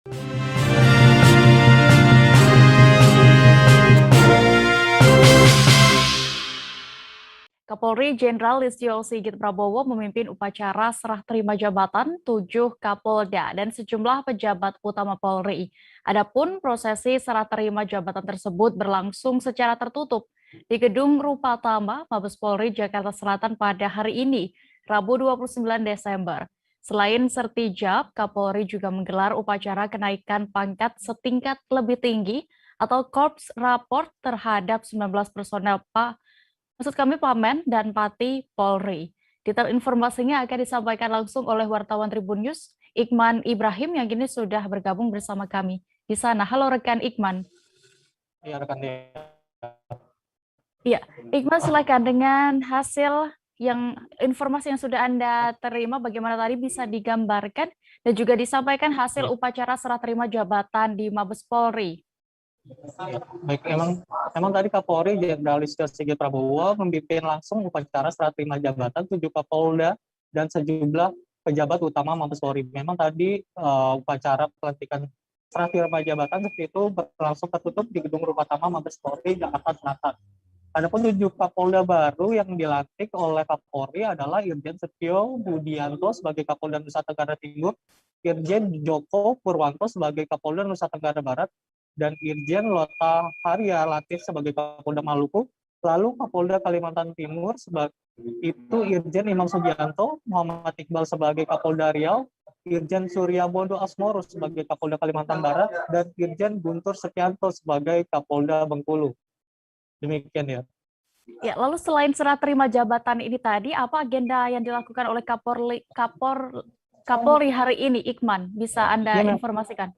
Kapolri Jenderal Listio Sigit Prabowo memimpin upacara serah terima jabatan 7 Kapolda dan sejumlah pejabat utama Polri. Adapun prosesi serah terima jabatan tersebut berlangsung secara tertutup di Gedung Rupatama, Mabes Polri, Jakarta Selatan pada hari ini, Rabu 29 Desember. Selain sertijab, Kapolri juga menggelar upacara kenaikan pangkat setingkat lebih tinggi atau Korps Raport terhadap 19 personel Maksud kami Pamen dan Pati Polri. Detail informasinya akan disampaikan langsung oleh wartawan Tribun News, Ikman Ibrahim yang kini sudah bergabung bersama kami di sana. Halo rekan Ikman. Iya rekan dia. Iya, Ikman silakan dengan hasil informasi yang sudah Anda terima, bagaimana tadi bisa digambarkan dan juga disampaikan hasil upacara serah terima jabatan di Mabes Polri. Ya, baik, memang tadi Kapolri Jenderal Listio Sigit Prabowo memimpin langsung upacara serah terima jabatan 7 Kapolda dan sejumlah pejabat utama Mabes Polri. Memang tadi upacara pelantikan serah terima jabatan seperti itu berlangsung tertutup di Gedung Rupatama Mabes Polri Jakarta Selatan. Adapun 7 Kapolda baru yang dilantik oleh Kapolri adalah Irjen Setio Budianto sebagai Kapolda Nusa Tenggara Timur, Irjen Joko Purwanto sebagai Kapolda Nusa Tenggara Barat, dan Irjen Lota Haria Latif sebagai Kapolda Maluku, lalu Kapolda Kalimantan Timur itu Irjen Imam Sugianto, Muhammad Iqbal sebagai Kapolda Riau, Irjen Surya Bondo Asmoro sebagai Kapolda Kalimantan Barat, dan Irjen Guntur Setianto sebagai Kapolda Bengkulu. Demikian ya. Ya, lalu selain serah terima jabatan ini tadi, apa agenda yang dilakukan oleh Kapolri hari ini, Ikman? Bisa Anda informasikan?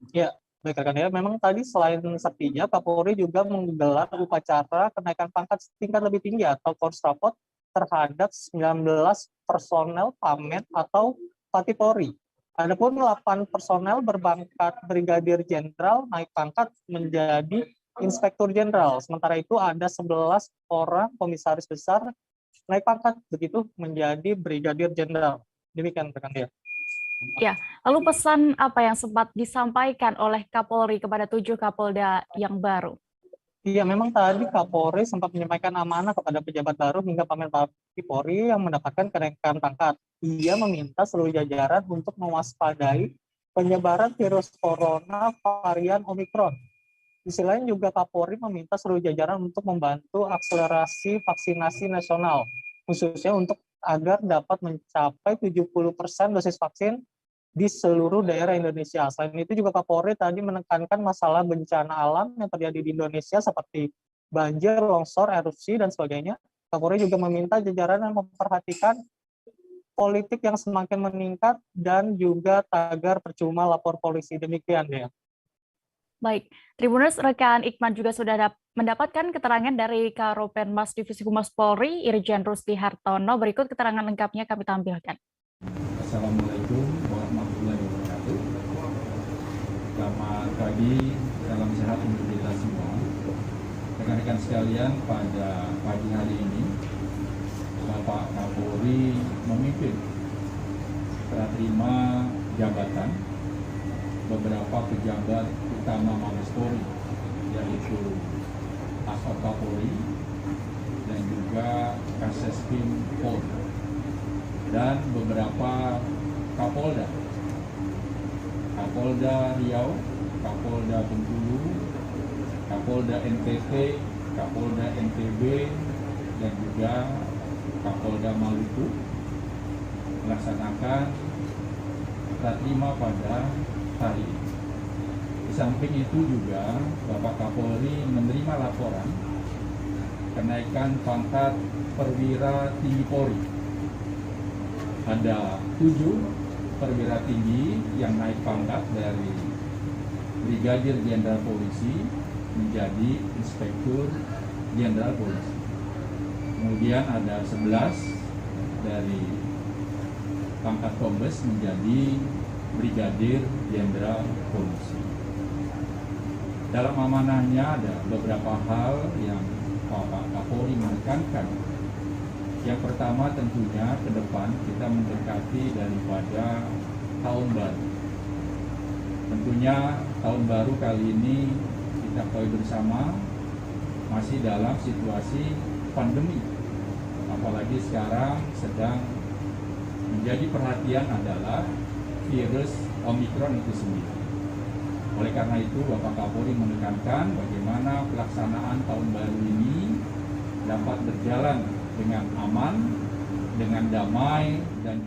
Ya, baik rekan ya. Memang tadi selain sertijab, Kapolri juga menggelar upacara kenaikan pangkat tingkat lebih tinggi atau Korps Rapot terhadap 19 personel Pamen atau Pati Polri. Adapun 8 personel berpangkat Brigadir Jenderal naik pangkat menjadi Inspektur Jenderal. Sementara itu ada 11 orang komisaris besar naik pangkat begitu menjadi Brigadir Jenderal. Demikian rekan dia. Ya, lalu pesan apa yang sempat disampaikan oleh Kapolri kepada 7 Kapolda yang baru? Iya, memang tadi Kapolri sempat menyampaikan amanah kepada pejabat baru hingga Pamen Pati Polri yang mendapatkan kenaikan pangkat. Ia meminta seluruh jajaran untuk mewaspadai penyebaran virus corona varian Omikron. Di sisi lain juga Kapolri meminta seluruh jajaran untuk membantu akselerasi vaksinasi nasional, khususnya untuk agar dapat mencapai 70% dosis vaksin di seluruh daerah Indonesia. Selain itu juga Kapolri tadi menekankan masalah bencana alam yang terjadi di Indonesia seperti banjir, longsor, erupsi, dan sebagainya. Kapolri juga meminta jajaran yang memperhatikan politik yang semakin meningkat dan juga tagar percuma lapor polisi. Demikian ya. Baik, Tribuners, rekan Ikman juga sudah mendapatkan keterangan dari Karopenmas Divisi Humas Polri, Irjen Rusdi Hartono. Berikut keterangan lengkapnya kami tampilkan. Assalamualaikum warahmatullahi wabarakatuh. Selamat pagi, salam sehat untuk kita semua. Rekan-rekan sekalian, pada pagi hari ini, Bapak Kapolri memimpin serah terima jabatan beberapa pejabat utama Mabes Polri, yaitu Asop Kapolri dan juga Kaseskim Polri, dan beberapa Kapolda, Kapolda Riau, Kapolda Bengkulu, Kapolda NTT, Kapolda NTB, dan juga Kapolda Maluku melaksanakan serah terima pada hari ini. Di samping itu juga Bapak Kapolri menerima laporan kenaikan pangkat perwira tinggi Polri. Ada 7 perwira tinggi yang naik pangkat dari Brigadir Jenderal Polisi menjadi Inspektur Jenderal Polisi. Kemudian ada 11 dari pangkat Kombes menjadi Brigadir Jenderal Polisi. Dalam amanahnya ada beberapa hal yang Bapak Kapolri menekankan. Yang pertama tentunya ke depan kita mendekati daripada tahun baru. Tentunya tahun baru kali ini kita ketahui bersama masih dalam situasi pandemi. Apalagi sekarang sedang menjadi perhatian adalah virus Omikron itu sendiri. Oleh karena itu, Bapak Kapolri menekankan bagaimana pelaksanaan tahun baru ini dapat berjalan dengan aman, dengan damai, dan